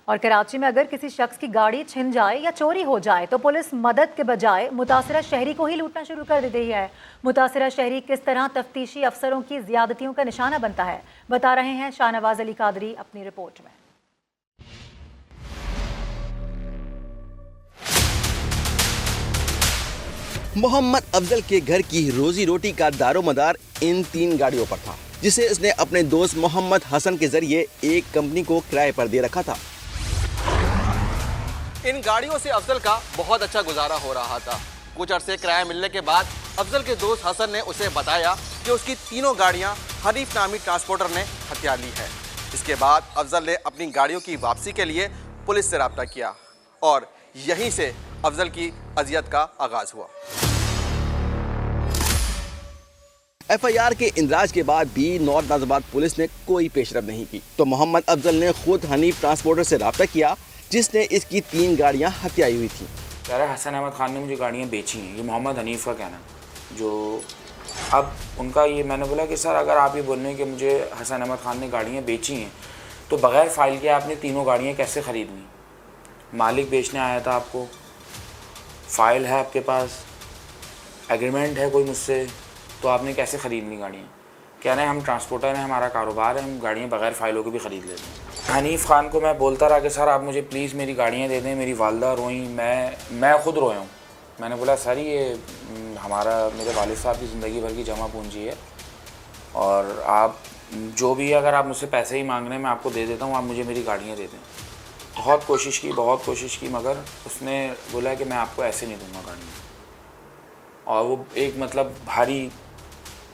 और कराची में अगर किसी शख्स की गाड़ी छिन जाए या चोरी हो जाए तो पुलिस मदद के बजाय मुतासिरा शहरी को ही लूटना शुरू कर देती है। मुतासिरा शहरी किस तरह तफ्तीशी अफसरों की ज्यादतियों का निशाना बनता है, बता रहे हैं शाहनवाज अली कादरी अपनी रिपोर्ट में। मोहम्मद अफजल के घर की रोजी रोटी का दारोमदार इन 3 गाड़ियों पर था, जिसे उसने अपने दोस्त मोहम्मद हसन के जरिए एक कंपनी को किराए पर दे रखा था। इन गाड़ियों से अफजल का बहुत अच्छा गुजारा हो रहा था। कुछ अरसे किराया मिलने के बाद अफजल के दोस्त हसन ने उसे बताया कि उसकी 3 गाड़ियां हनीफ नामी ट्रांसपोर्टर ने हथिया ली है। इसके बाद अफजल ने अपनी गाड़ियों की वापसी के लिए पुलिस से रब्ता किया और यहीं से अफजल की अजियत का आगाज हुआ। FIR के इंदराज के बाद भी नॉर्थ नाजिबाद पुलिस ने कोई पेशरफ नहीं की, तो मोहम्मद अफजल ने खुद हनीफ ट्रांसपोर्टर से रब्ता किया, जिसने इसकी 3 गाड़ियां हथियाई हुई थी। कह रहा है हसन अहमद खान ने मुझे गाड़ियाँ बेची हैं, ये मोहम्मद हनीफ का कहना। जो अब उनका ये मैंने बोला कि सर अगर आप ये बोल रहे हैं कि मुझे हसन अहमद खान ने गाड़ियाँ बेची हैं तो बग़ैर फ़ाइल के आपने 3 गाड़ियाँ कैसे ख़रीद ली? मालिक बेचने आया था आपको, फ़ाइल है आपके पास, एग्रीमेंट है कोई मुझसे, तो आपने कैसे ख़रीद ली गाड़ियाँ? कह रहे हैं हम ट्रांसपोर्टर हैं, हमारा कारोबार है, हम गाड़ियाँ बग़ैर फ़ाइलों के भी ख़रीद लेते हैं। हनीफ खान को मैं बोलता रहा कि सर आप मुझे प्लीज़ मेरी गाड़ियाँ दे दें। मेरी वालदा रोई, मैं ख़ुद रोया हूँ। मैंने बोला सर ये हमारा मेरे वालिद साहब की ज़िंदगी भर की जमा पूंजी है और आप जो भी अगर आप मुझसे पैसे ही मांग रहे हैं मैं आपको दे देता हूँ, आप मुझे मेरी गाड़ियाँ दे दें। बहुत कोशिश की मगर उसने बोला कि मैं आपको ऐसे नहीं दूँगा गाड़ियाँ। और वो एक मतलब भारी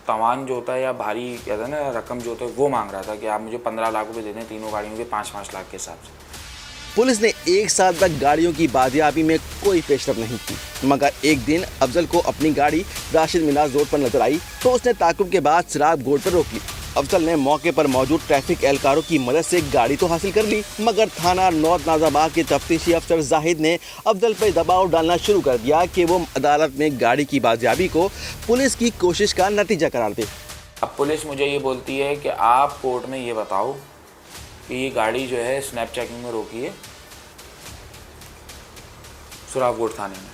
तवान जो होता है या भारी कहते हैं ना रकम जो होता है वो मांग रहा था कि आप मुझे 15 लाख रुपए दे दें 3 गाड़ियों के 5-5 लाख के हिसाब से। पुलिस ने 1 साल तक गाड़ियों की बाजियाबी में कोई पेशरफ नहीं की, मगर एक दिन अफजल को अपनी गाड़ी राशिद मिनाज रोड पर नजर आई तो उसने ताकुब के बाद सिरात गोल पर रोक ली। अफजल ने मौके पर मौजूद ट्रैफिक एहलकारों की मदद से गाड़ी तो हासिल कर ली, मगर थाना नॉर्थ नाजिबाद के तफ्तीशी अफसर जाहिद ने अफजल पर दबाव डालना शुरू कर दिया कि वो अदालत में गाड़ी की बाजियाबी को पुलिस की कोशिश का नतीजा करार दे। अब पुलिस मुझे ये बोलती है कि आप कोर्ट में ये बताओ कि ये गाड़ी जो है स्नैप चेकिंग में रोकी है सुराफकोट थाने में।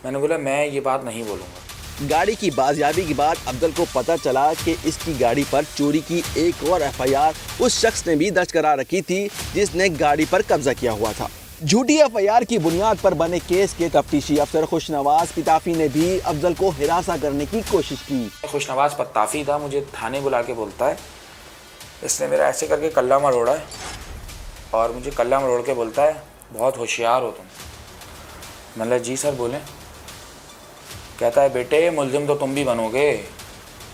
मैंने बोला मैं ये बात नहीं बोलूँगा। गाड़ी की बाजियाबी के बाद अफजल को पता चला कि इसकी गाड़ी पर चोरी की एक और FIR उस शख्स ने भी दर्ज करा रखी थी जिसने गाड़ी पर कब्जा किया हुआ था। झूठी FIR की बुनियाद पर बने केस के तफ्तीशी अफसर खुशनवाज पत्ताफी ने भी अफजल को हिरासा करने की कोशिश की। खुशनवाज पत्ताफी था, मुझे थाने बुला के बोलता है इसने मेरा ऐसे करके कल्ला मरोड़ा है और मुझे कल्ला मरोड़ के बोलता है बहुत होशियार हो तुम। मतलब जी सर बोलें। कहता है बेटे मुलजिम तो तुम भी बनोगे।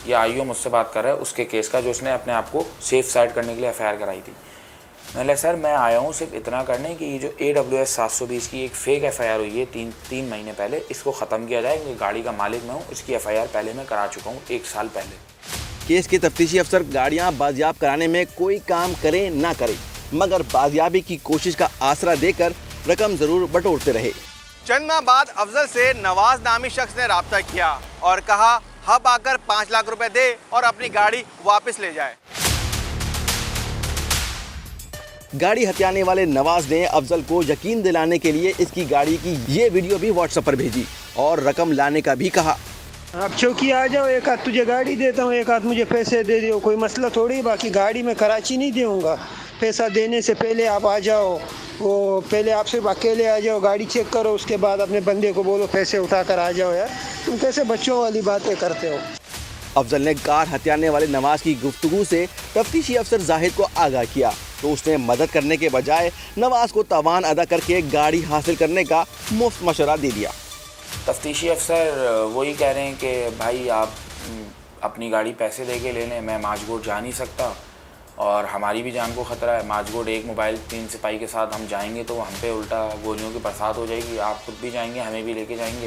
ये आईओ मुझसे बात कर रहा है उसके केस का जो उसने अपने आप को सेफ साइड करने के लिए FIR कराई थी। मैंने सर मैं आया हूँ सिर्फ इतना करने कि ये जो AWS 720 की एक फ़ेक FIR हुई है 3 महीने पहले, इसको ख़त्म किया जाए। गाड़ी का मालिक मैं हूँ, इसकी FIR पहले मैं करा चुका हूँ 1 साल पहले। केस के तफ्तीशी अफसर गाड़ियां बाजियाब कराने में कोई काम करे ना करे, मगर बाजियाबी की कोशिश का आसरा देकर रकम जरूर बटोरते रहे। चंद माह बाद अफजल से नवाज नामी शख्स ने राब्ता किया और कहा हब आकर 5 लाख रुपए दे और अपनी गाड़ी वापस ले जाए। गाड़ी हथियाने वाले नवाज ने अफजल को यकीन दिलाने के लिए इसकी गाड़ी की ये वीडियो भी WhatsApp पर भेजी और रकम लाने का भी कहा। आप चौकी आ जाओ, एक हाथ तुझे गाड़ी देता हूँ, एक हाथ मुझे पैसे दे दो, कोई मसला थोड़ी। बाकी गाड़ी में कराची नहीं दूँगा, पैसा देने से पहले आप आ जाओ, वो पहले आप सिर्फ अकेले आ जाओ, गाड़ी चेक करो, उसके बाद अपने बंदे को बोलो पैसे उठा कर आ जाओ। यार तुम कैसे बच्चों वाली बातें करते हो। अफजल ने कार हथियाने वाले नवाज की गुफ्तगू से तफ्तीशी अफसर जाहिद को आगाह किया तो उसने मदद करने के बजाय नवाज को तावान अदा करके गाड़ी हासिल करने का मुफ्त मशवरा दे दिया। तफ्तीशी अफसर वही कह रहे हैं कि भाई आप अपनी गाड़ी पैसे दे के ले लें, मैं माजगोट जा नहीं सकता और हमारी भी जान को ख़तरा है। माजगोट एक मोबाइल 3 सिपाही के साथ हम जाएंगे तो हम पे उल्टा गोलियों की बरसात हो जाएगी। आप खुद भी जाएंगे, हमें भी लेके जाएंगे,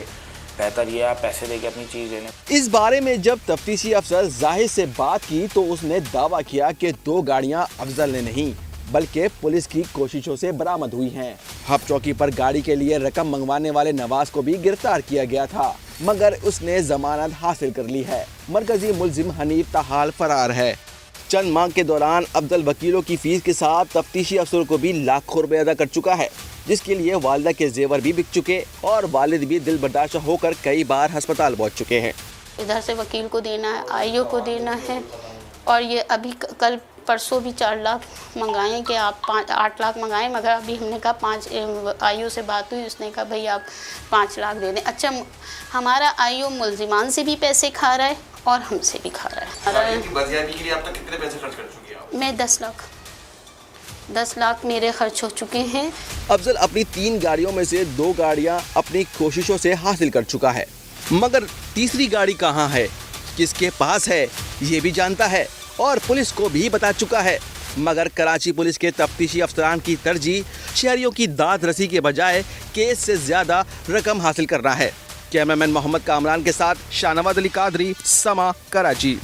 बेहतर ये आप पैसे दे के अपनी चीज़ ले लें। इस बारे में जब तफ्तीशी अफसर जाहिद से बात की तो उसने दावा किया कि 2 गाड़ियां अफजल ने नहीं बल्कि पुलिस की कोशिशों से बरामद हुई हैं। हब चौकी पर गाड़ी के लिए रकम मंगवाने वाले नवाज को भी गिरफ्तार किया गया था, मगर उसने जमानत हासिल कर ली है। मरकजी मुलजिम हनीफ ताहाल फरार है। चंद माह के दौरान अफजल वकीलों की फीस के साथ तफ्तीशी अफसरों को भी लाखों रुपए अदा कर चुका है, जिसके लिए वालिदा के जेवर भी बिक चुके और वालिद भी दिल बर्दाश्त होकर कई बार अस्पताल पहुंच चुके हैं। इधर से वकील को देना है, आईओ को देना है, और ये अभी कल परसों भी 4 लाख मंगाए कि आप 8 लाख मंगाए, मगर अभी हमने कहा 5 आईओ से बात हुई, उसने कहा भाई आप 5 लाख दे दें। अच्छा, हमारा आईओ मुलजिमान से भी पैसे खा रहा है और हमसे भी खा रहा है। बर्जियाबी के लिए आप तक कितने पैसे खर्च कर चुकी हैं आप? मैं 10 लाख मेरे खर्च हो चुके हैं। अफजल अपनी 3 गाड़ियों में से 2 गाड़ियां अपनी कोशिशों से हासिल कर चुका है, मगर तीसरी गाड़ी कहां है, किसके पास है, ये भी जानता है और पुलिस को भी बता चुका है। मगर कराची पुलिस के तफ्तीशी अफसरान की तरजीह शहरियों की दाद रसी के बजाय केस से ज्यादा रकम हासिल करना है। कैमरामैन मोहम्मद कामरान के साथ शाहनवाज अली कादरी, समा, कराची।